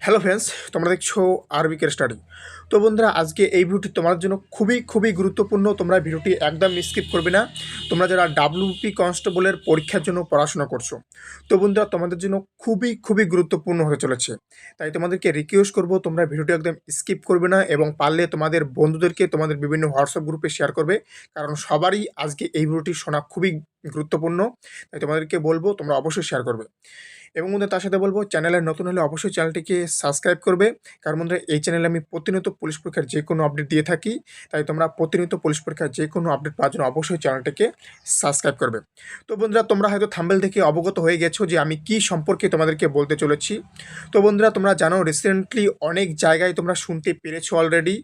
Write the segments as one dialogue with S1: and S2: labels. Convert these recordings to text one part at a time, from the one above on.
S1: Hello friends, তোমরা দেখছো আরবিকে study. তো বন্ধুরা, আজকে এই ভিডিওটি তোমাদের জন্য খুবই গুরুত্বপূর্ণ। তোমরা ভিডিওটি একদম স্কিপ করবে না। তোমরা যারা ডাব্লিউপি কনস্টেবলের পরীক্ষার জন্য পড়াশোনা করছো, তো বন্ধুরা তোমাদের জন্য খুবই গুরুত্বপূর্ণ হতে চলেছে। তাই তোমাদেরকে রিকোয়েস্ট করবো, তোমরা ভিডিওটি একদম স্কিপ করবে না এবং পারলে তোমাদের বন্ধুদেরকে তোমাদের বিভিন্ন হোয়াটসঅ্যাপ গ্রুপে শেয়ার করবে, কারণ সবারই আজকে এই ভিডিওটি শোনা খুবই গুরুত্বপূর্ণ। তাই তোমাদেরকে বলবো তোমরা অবশ্যই শেয়ার করবে। এবং বন্ধুরা, তার সাথে বলবো, চ্যানেলে নতুন হলে অবশ্যই চ্যানেলটিকে সাবস্ক্রাইব করবে, কারণ বন্ধুরা এই চ্যানেলে আমি প্রতিনিয়ত পুলিশ পরীক্ষার যে কোনো আপডেট দিয়ে থাকি। তাই তোমরা প্রতিনিয়ত পুলিশ পরীক্ষার যে কোনো আপডেট পাওয়ার জন্য অবশ্যই চ্যানেলটিকে সাবস্ক্রাইব করবে। তো বন্ধুরা, তোমরা হয়তো থাম্বনেল থেকে অবগত হয়ে গেছো যে আমি কি সম্পর্কে তোমাদেরকে বলতে চলেছি। তো বন্ধুরা, তোমরা জানো রিসেন্টলি অনেক জায়গায় তোমরা শুনতে পেরেছো অলরেডি,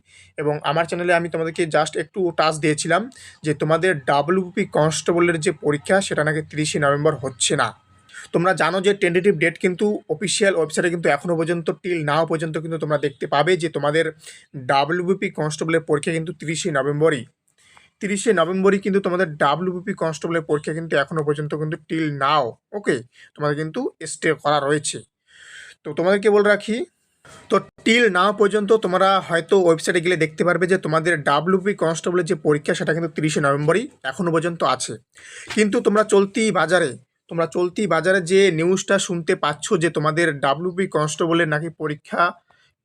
S1: এবং আমার চ্যানেলে আমি তোমাদেরকে জাস্ট একটু টাচ দিয়েছিলাম যে তোমাদের ডাব্লিউপি কনস্টেবলের যে পরীক্ষা সেটা নাকি 30শে নভেম্বর হচ্ছে না। তোমরা জানো যে টেন্টেটিভ ডেট কিন্তু অফিসিয়াল ওয়েবসাইটে কিন্তু এখনও পর্যন্ত টিল নাও পর্যন্ত কিন্তু তোমরা দেখতে পাবে যে তোমাদের ডাব্লিউবিপি কনস্টেবলের পরীক্ষা কিন্তু 30শে নভেম্বরই কিন্তু তোমাদের ডাব্লিউবিপি কনস্টেবলের পরীক্ষা কিন্তু এখনও পর্যন্ত কিন্তু টিল নাও ওকে তোমাদের কিন্তু স্টে করা রয়েছে। তো তোমাদেরকে বলে রাখি, তো টিল নাও পর্যন্ত তোমরা হয়তো ওয়েবসাইটে গেলে দেখতে পারবে যে তোমাদের ডাব্লিউপি কনস্টেবলের যে পরীক্ষা সেটা কিন্তু 30শে নভেম্বরই এখনও পর্যন্ত আছে। কিন্তু তোমরা চলতি বাজারে যে নিউজটা শুনতে পাচ্ছ যে তোমাদের ডাব্লিউপি কনস্টেবলের নাকি পরীক্ষা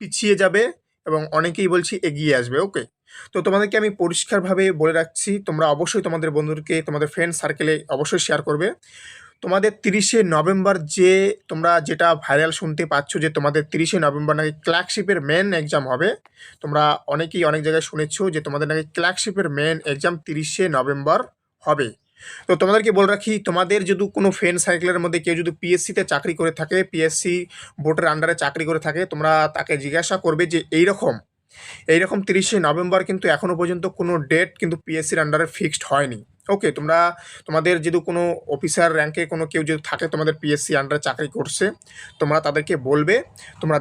S1: পিছিয়ে যাবে এবং অনেকেই বলছি এগিয়ে আসবে। ওকে, তো তোমাদেরকে আমি পরিষ্কারভাবে বলে রাখছি, তোমরা অবশ্যই তোমাদের বন্ধুদেরকে তোমাদের ফ্রেন্ড সার্কেলে অবশ্যই শেয়ার করবে। তোমাদের 30শে নভেম্বর যে তোমরা যেটা ভাইরাল শুনতে পাচ্ছ যে তোমাদের 30শে নভেম্বর নাকি ক্লার্কশিপের মেন এক্সাম হবে। তোমরা অনেকেই অনেক জায়গায় শুনেছো যে তোমাদের নাকি ক্লার্কশিপের মেন এক্সাম 30শে নভেম্বর হবে। তো তোমাদেরকে বলে রাখি, তোমাদের যদি কোনো ফ্রেন্ড সার্কেলের মধ্যে কেউ যদি পিএসসিতে চাকরি করে থাকে, পিএসসি বোর্ডের আন্ডারে চাকরি করে থাকে, তোমরা তাকে জিজ্ঞাসা করবে যে এইরকম 30শে নভেম্বর কিন্তু এখনও পর্যন্ত কোনো ডেট কিন্তু পিএসসির আন্ডারে ফিক্সড হয়নি। ওকে, তোমাদের যদি কোনো অফিসার র্যাঙ্কে কোনো কেউ যদি থাকে তোমাদের পিএসসি আন্ডারে চাকরি করছে, তোমরা তাদেরকে বলবে, তোমরা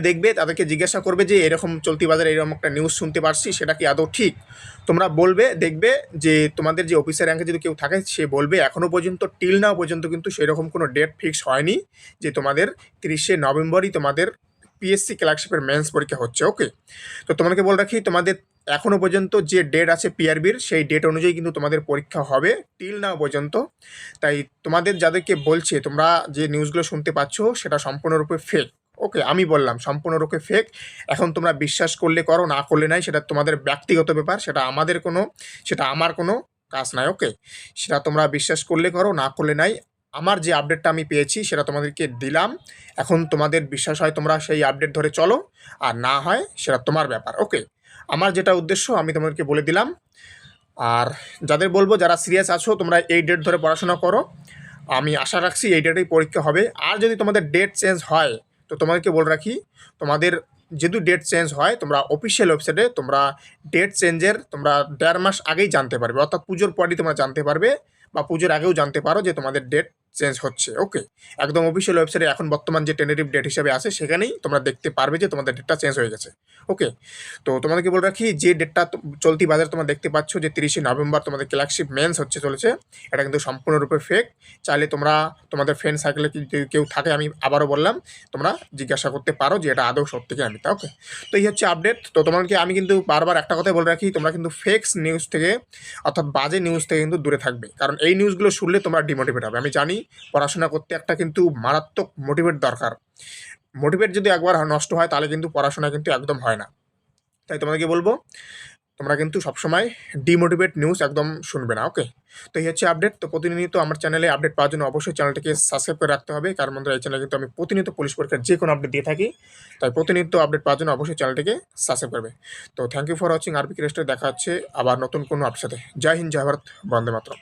S1: দেখবে তাদেরকে জিজ্ঞাসা করবে যে এরকম চলতি বাজারে এরকম একটা নিউজ শুনতে পারছি, সেটা কি আদৌ ঠিক? তোমরা দেখবে যে তোমাদের যে অফিসার র্যাঙ্কে যদি কেউ থাকে সে বলবে এখনও পর্যন্ত টিল নাও পর্যন্ত কিন্তু সেরকম কোনো ডেট ফিক্স হয়নি যে তোমাদের 30শে নভেম্বরই তোমাদের পিএসসি ক্লার্কশিপের মেন্স পরীক্ষা হচ্ছে। ওকে, তো তোমাদেরকে বলে রাখি, তোমাদের এখনও পর্যন্ত যে ডেট আছে পিআরবির, সেই ডেট অনুযায়ী কিন্তু তোমাদের পরীক্ষা হবে টিল নাও পর্যন্ত। তাই তোমাদের যাদেরকে বলছে, তোমরা যে নিউজগুলো শুনতে পাচ্ছ সেটা সম্পূর্ণরূপে ফেক। ওকে, আমি বললাম সম্পূর্ণরূপে ফেক। এখন তোমরা বিশ্বাস করলে করো, না করলে নাই, সেটা তোমাদের ব্যক্তিগত ব্যাপার, সেটা আমার কোনো কাজ নাই। ওকে, সেটা তোমরা বিশ্বাস করলে করো, না করলে নাই। আমার যে আপডেটটা আমি পেয়েছি সেটা তোমাদেরকে দিলাম। এখন তোমাদের বিশ্বাস হয় তোমরা সেই আপডেট ধরে চলো, আর না হয় সেটা তোমার ব্যাপার। ওকে, আমার যেটা উদ্দেশ্য আমি তোমাদেরকে বলে দিলাম। আর যাদের বলবো, যারা সিরিয়াস আছো তোমরা এই ডেট ধরে পড়াশোনা করো। আমি আশা রাখছি এই ডেটেই পরীক্ষা হবে। আর যদি তোমাদের ডেট চেঞ্জ হয়, তো তোমাদেরকে বলে রাখি, তোমাদের যদি ডেট চেঞ্জ হয়, তোমরা অফিসিয়াল ওয়েবসাইটে তোমরা ডেট চেঞ্জের তোমরা 1.5 মাস আগেই জানতে পারবে, অর্থাৎ পুজোর পরই তোমরা জানতে পারবে, বা পুজোর আগেও জানতে পারো যে তোমাদের ডেট চেঞ্জ হচ্ছে। ওকে, একদম অফিসিয়াল ওয়েবসাইটে এখন বর্তমান যে টেন্টেটিভ ডেট হিসাবে আছে সেখানেই তোমরা দেখতে পারবে যে তোমাদের ডেটটা চেঞ্জ হয়ে গেছে। ওকে, তো তোমাদেরকে বলে রাখি, যে ডেটটা চলতি বাজারে তোমরা দেখতে পাচ্ছ যে 30শে নভেম্বর তোমাদের ক্লার্কশিপ মেন্স চলেছে, এটা কিন্তু সম্পূর্ণরূপে ফেক। চাইলে তোমরা তোমাদের ফ্রেন্ড সার্কেলে কেউ থাকে, আমি আবারও বললাম, তোমরা জিজ্ঞাসা করতে পারো যে এটা আদৌ সত্যি কিনা মিথ্যা। ওকে, তো এই হচ্ছে আপডেট। তো তোমাদেরকে আমি কিন্তু বারবার একটা কথাই বলে রাখি, তোমরা কিন্তু ফেক্স নিউজ থেকে, অর্থাৎ বাজে নিউজ থেকে কিন্তু দূরে থাকবে, কারণ এই নিউজগুলো শুনলে তোমরা ডিমোটিভেট হবে। আমি জানি পড়াশোনা করতে একটা কিন্তু মারাত্মক মোটিভেট দরকার। মোটিভেট যদি একবার নষ্ট হয় তাহলে কিন্তু পড়াশোনা কিন্তু একদম হয় না। তাই তোমাদেরকে বলবো, তোমরা কিন্তু সবসময় ডিমোটিভেট নিউজ একদম শুনবে না। ওকে, তো এই হচ্ছে আপডেট। তো প্রতিনিয়ত আমার চ্যানেলে আপডেট পাওয়ার জন্য অবশ্যই চ্যানেলটিকে সাবস্ক্রাইব করে রাখতে হবে, কারণ বন্ধুরা এই চ্যানেলে কিন্তু আমি প্রতিনিয়ত পুলিশ পরীক্ষার যে কোনো আপডেট দিয়ে থাকি। তাই প্রতিনিয়ত আপডেট পাওয়ার জন্য অবশ্যই চ্যানেলটিকে সাবস্ক্রাইব করবে। তো থ্যাংক ইউ ফর ওয়াচিং আরবি ক্রেস্টে। দেখা হচ্ছে আবার নতুন কোনো আপডেট সাথে। জয় হিন্দ, জয় ভারত, বন্দে মাতরম।